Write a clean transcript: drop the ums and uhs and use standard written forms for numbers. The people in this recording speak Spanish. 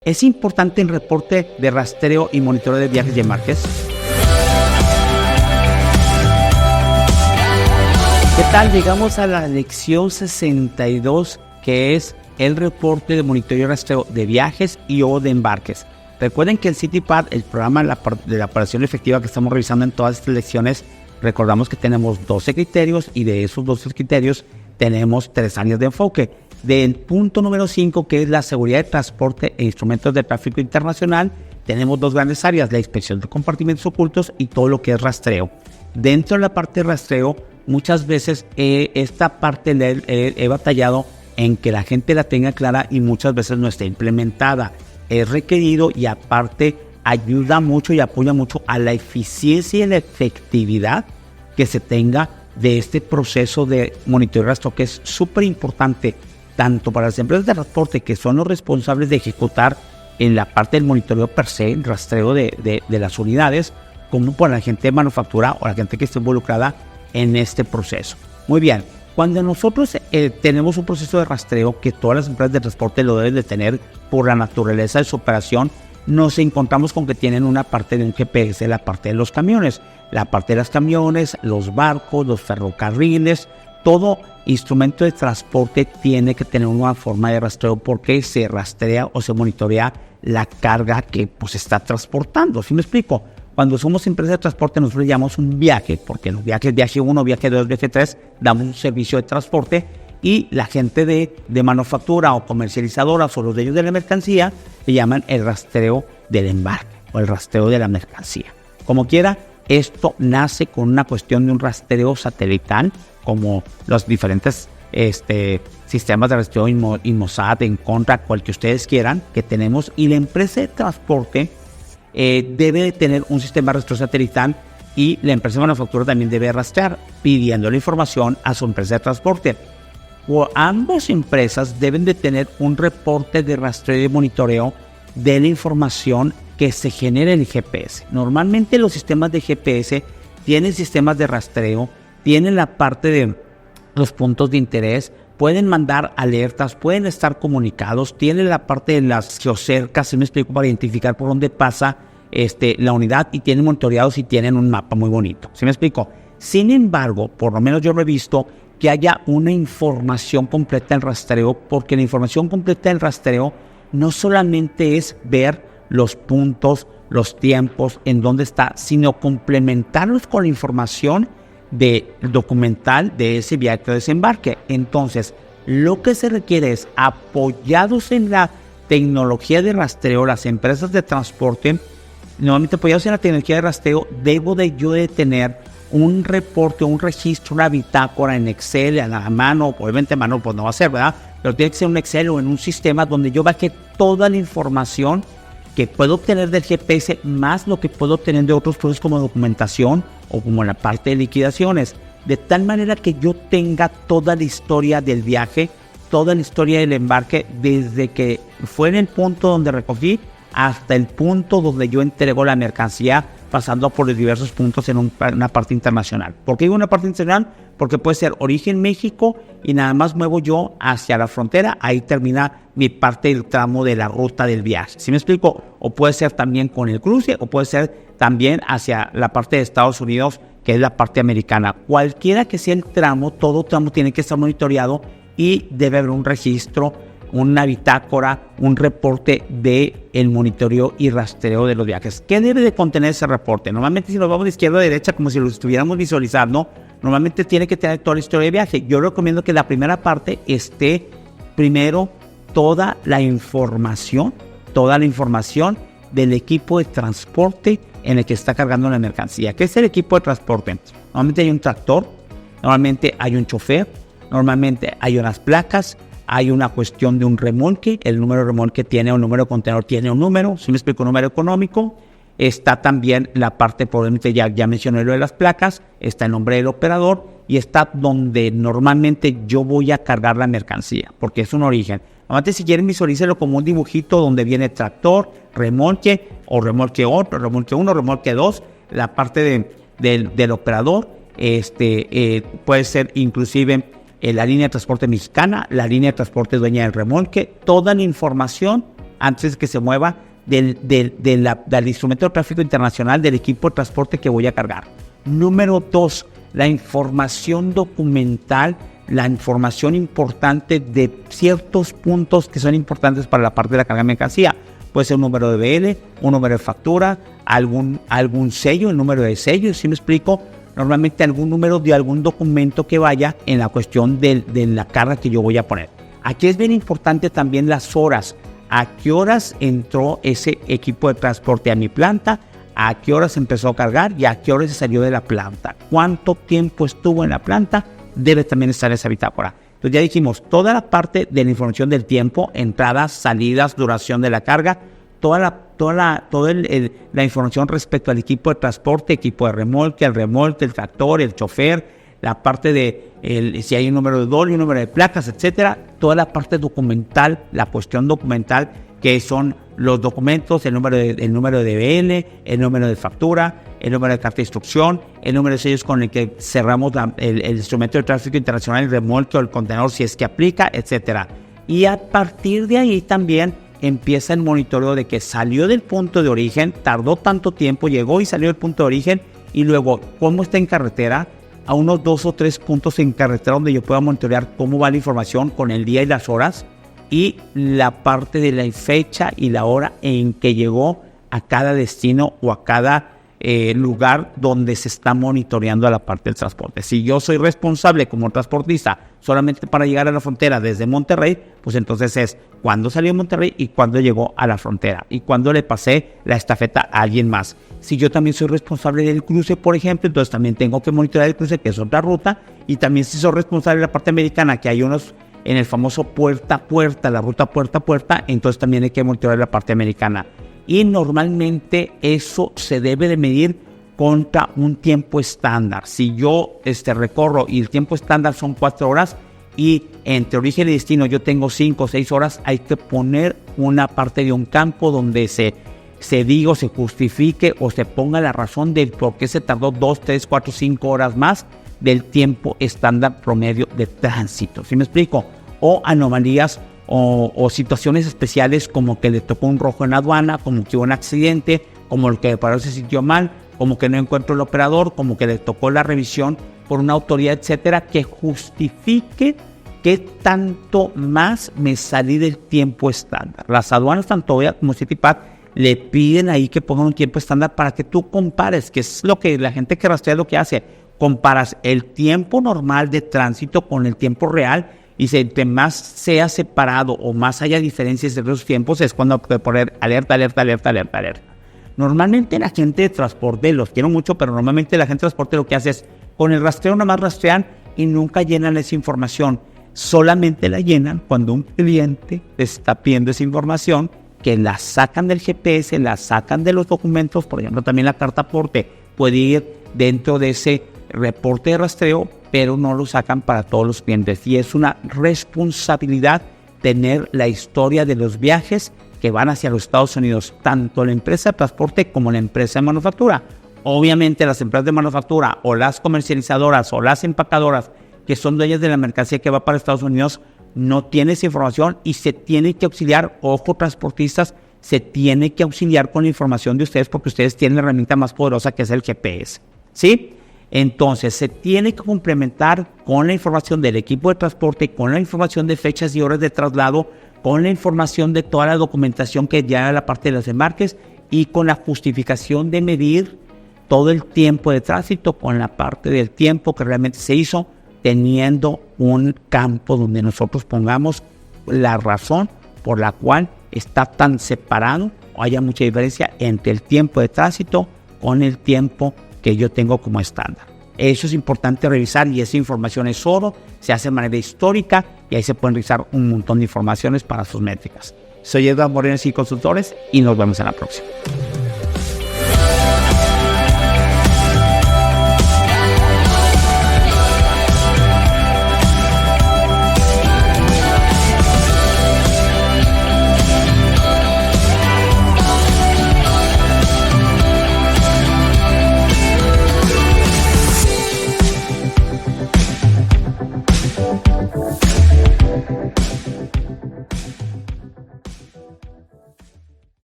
¿Es importante el reporte de rastreo y monitoreo de viajes y embarques? ¿Qué tal? Llegamos a la lección 62, que es el reporte de monitoreo y rastreo de viajes y o de embarques. Recuerden que el CityPad, el programa de la operación efectiva que estamos revisando en todas estas lecciones, recordamos que tenemos 12 criterios y de esos 12 criterios tenemos 3 áreas de enfoque. Del punto número 5, que es la seguridad de transporte e instrumentos de tráfico internacional, tenemos 2 grandes áreas: la inspección de compartimentos ocultos y todo lo que es rastreo. Dentro de la parte de rastreo, muchas veces esta parte he batallado en que la gente la tenga clara y muchas veces no está implementada. Es requerido y aparte ayuda mucho y apoya mucho a la eficiencia y la efectividad que se tenga de este proceso de monitoreo y rastreo, que es súper importante tanto para las empresas de transporte, que son los responsables de ejecutar en la parte del monitoreo per se, el rastreo de las unidades, como para la gente de manufactura o la gente que esté involucrada en este proceso. Muy bien, cuando nosotros tenemos un proceso de rastreo que todas las empresas de transporte lo deben de tener por la naturaleza de su operación, nos encontramos con que tienen una parte de un GPS, la parte de los camiones, la parte de los camiones, los barcos, los ferrocarriles. Todo instrumento de transporte tiene que tener una forma de rastreo porque se rastrea o se monitorea la carga que pues está transportando. ¿Sí me explico? Cuando somos empresas de transporte nosotros le llamamos un viaje, porque en los viajes, viaje 1, viaje 2, viaje 3, damos un servicio de transporte, y la gente de manufactura o comercializadoras o los dueños de la mercancía le llaman el rastreo del embarque o el rastreo de la mercancía. Como quiera, esto nace con una cuestión de un rastreo satelital, como los diferentes sistemas de rastreo Inmarsat, Encontra, cual que ustedes quieran, que tenemos, y la empresa de transporte debe de tener un sistema de rastreo satelital, y la empresa de manufactura también debe rastrear pidiendo la información a su empresa de transporte. Ambas empresas deben de tener un reporte de rastreo y monitoreo de la información que se genera en el GPS. Normalmente los sistemas de GPS tienen sistemas de rastreo, tienen la parte de los puntos de interés, pueden mandar alertas, pueden estar comunicados, tienen la parte de las geocercas, ¿sí me explico?, para identificar por dónde pasa la unidad, y tienen monitoreados y tienen un mapa muy bonito. ¿Sí me explico? Sin embargo, por lo menos yo lo he visto, que haya una información completa del rastreo, porque la información completa del rastreo no solamente es ver los puntos, los tiempos, en dónde está, sino complementarlos con la información documental de ese viaje o desembarque. Entonces, lo que se requiere es, apoyados en la tecnología de rastreo, las empresas de transporte, normalmente apoyados en la tecnología de rastreo, debo de tener un reporte, un registro, una bitácora en Excel, a la mano, obviamente a mano pues no va a ser, ¿verdad? Pero tiene que ser un Excel o en un sistema donde yo baje toda la información que puedo obtener del GPS, más lo que puedo obtener de otros procesos como documentación o como la parte de liquidaciones, de tal manera que yo tenga toda la historia del viaje, toda la historia del embarque, desde que fue en el punto donde recogí hasta el punto donde yo entrego la mercancía, pasando por los diversos puntos en una parte internacional. ¿Por qué digo una parte internacional? Porque puede ser origen México y nada más muevo yo hacia la frontera, ahí termina mi parte del tramo de la ruta del viaje. ¿Sí me explico? O puede ser también con el cruce, o puede ser también hacia la parte de Estados Unidos, que es la parte americana. Cualquiera que sea el tramo, todo tramo tiene que estar monitoreado y debe haber un registro, una bitácora, un reporte de el monitoreo y rastreo de los viajes. ¿Qué debe de contener ese reporte? Normalmente, si nos vamos de izquierda a derecha, como si lo estuviéramos visualizando, normalmente tiene que tener toda la historia de viaje. Yo recomiendo que la primera parte esté primero toda la información del equipo de transporte en el que está cargando la mercancía. ¿Qué es el equipo de transporte? Normalmente hay un tractor, normalmente hay un chofer, normalmente hay unas placas, hay una cuestión de un remolque, el número de remolque tiene un número, contenedor tiene un número, si me explico, un número económico. Está también la parte, probablemente ya mencioné lo de las placas, está el nombre del operador y está donde normalmente yo voy a cargar la mercancía, porque es un origen. Normalmente, si quieren, visualícenlo como un dibujito donde viene tractor, remolque, o remolque 1, remolque 2, la parte del operador, puede ser inclusive la línea de transporte mexicana, la línea de transporte dueña del remolque, toda la información antes de que se mueva del instrumento de tráfico internacional del equipo de transporte que voy a cargar. Número 2, la información documental, la información importante de ciertos puntos que son importantes para la parte de la carga de mercancía. Puede ser un número de BL, un número de factura, algún sello, el número de sello, ¿sí me explico? Normalmente algún número de algún documento que vaya en la cuestión de la carga que yo voy a poner. Aquí es bien importante también las horas. ¿A qué horas entró ese equipo de transporte a mi planta? ¿A qué horas empezó a cargar? ¿Y a qué horas se salió de la planta? ¿Cuánto tiempo estuvo en la planta? Debe también estar esa bitácora. Entonces ya dijimos, toda la parte de la información del tiempo, entradas, salidas, duración de la carga, toda la información respecto al equipo de transporte, equipo de remolque, el tractor, el chofer, la parte de si hay un número de DOL y un número de placas, etcétera, toda la parte documental, la cuestión documental, que son los documentos, el número de DBL, el número de factura, el número de carta de instrucción, el número de sellos con el que cerramos el instrumento de tráfico internacional, el remolque o el contenedor, si es que aplica, etcétera. Y a partir de ahí también empieza el monitoreo de que salió del punto de origen, tardó tanto tiempo, llegó y salió del punto de origen, y luego cómo está en carretera, a unos 2 o 3 puntos en carretera donde yo pueda monitorear cómo va la información con el día y las horas, y la parte de la fecha y la hora en que llegó a cada destino o a cada lugar donde se está monitoreando a la parte del transporte. Si yo soy responsable como transportista solamente para llegar a la frontera desde Monterrey, pues entonces es cuándo salió de Monterrey y cuándo llegó a la frontera y cuándo le pasé la estafeta a alguien más. Si yo también soy responsable del cruce, por ejemplo, entonces también tengo que monitorear el cruce, que es otra ruta, y también si soy responsable de la parte americana, que hay unos en el famoso puerta a puerta, la ruta puerta a puerta, entonces también hay que monitorear la parte americana. Y normalmente eso se debe de medir contra un tiempo estándar. Si yo recorro y el tiempo estándar son 4 horas y entre origen y destino yo tengo 5 o 6 horas, hay que poner una parte de un campo donde se diga o se justifique o se ponga la razón de por qué se tardó 2, 3, 4, 5 horas más del tiempo estándar promedio de tránsito. ¿Sí me explico? O anomalías o situaciones especiales como que le tocó un rojo en aduana, como que hubo un accidente, como el que paró se sintió mal, como que no encuentro el operador, como que le tocó la revisión por una autoridad, etcétera, que justifique qué tanto más me salí del tiempo estándar. Las aduanas, tanto OEA como CITIPAD, le piden ahí que pongan un tiempo estándar para que tú compares, que es lo que la gente que rastrea lo que hace. Comparas el tiempo normal de tránsito con el tiempo real, y si entre más sea separado o más haya diferencias entre los tiempos, es cuando puede poner alerta. Normalmente la gente de transporte, los quiero mucho, pero normalmente la gente de transporte lo que hace es, con el rastreo nada más rastrean y nunca llenan esa información. Solamente la llenan cuando un cliente les está pidiendo esa información, que la sacan del GPS, la sacan de los documentos. Por ejemplo, también la carta aporte puede ir dentro de ese reporte de rastreo, pero no lo sacan para todos los clientes. Y es una responsabilidad tener la historia de los viajes que van hacia los Estados Unidos, tanto la empresa de transporte como la empresa de manufactura. Obviamente las empresas de manufactura o las comercializadoras o las empacadoras que son dueñas de la mercancía que va para Estados Unidos no tienen esa información y se tiene que auxiliar, ojo transportistas, se tiene que auxiliar con la información de ustedes porque ustedes tienen la herramienta más poderosa que es el GPS, ¿sí? Entonces se tiene que complementar con la información del equipo de transporte, con la información de fechas y horas de traslado, con la información de toda la documentación que ya a la parte de los embarques y con la justificación de medir todo el tiempo de tránsito con la parte del tiempo que realmente se hizo, teniendo un campo donde nosotros pongamos la razón por la cual está tan separado o haya mucha diferencia entre el tiempo de tránsito con el tiempo que yo tengo como estándar. Eso es importante revisar y esa información es oro, se hace de manera histórica y ahí se pueden revisar un montón de informaciones para sus métricas. Soy Eduardo Moreno y Consultores y nos vemos en la próxima.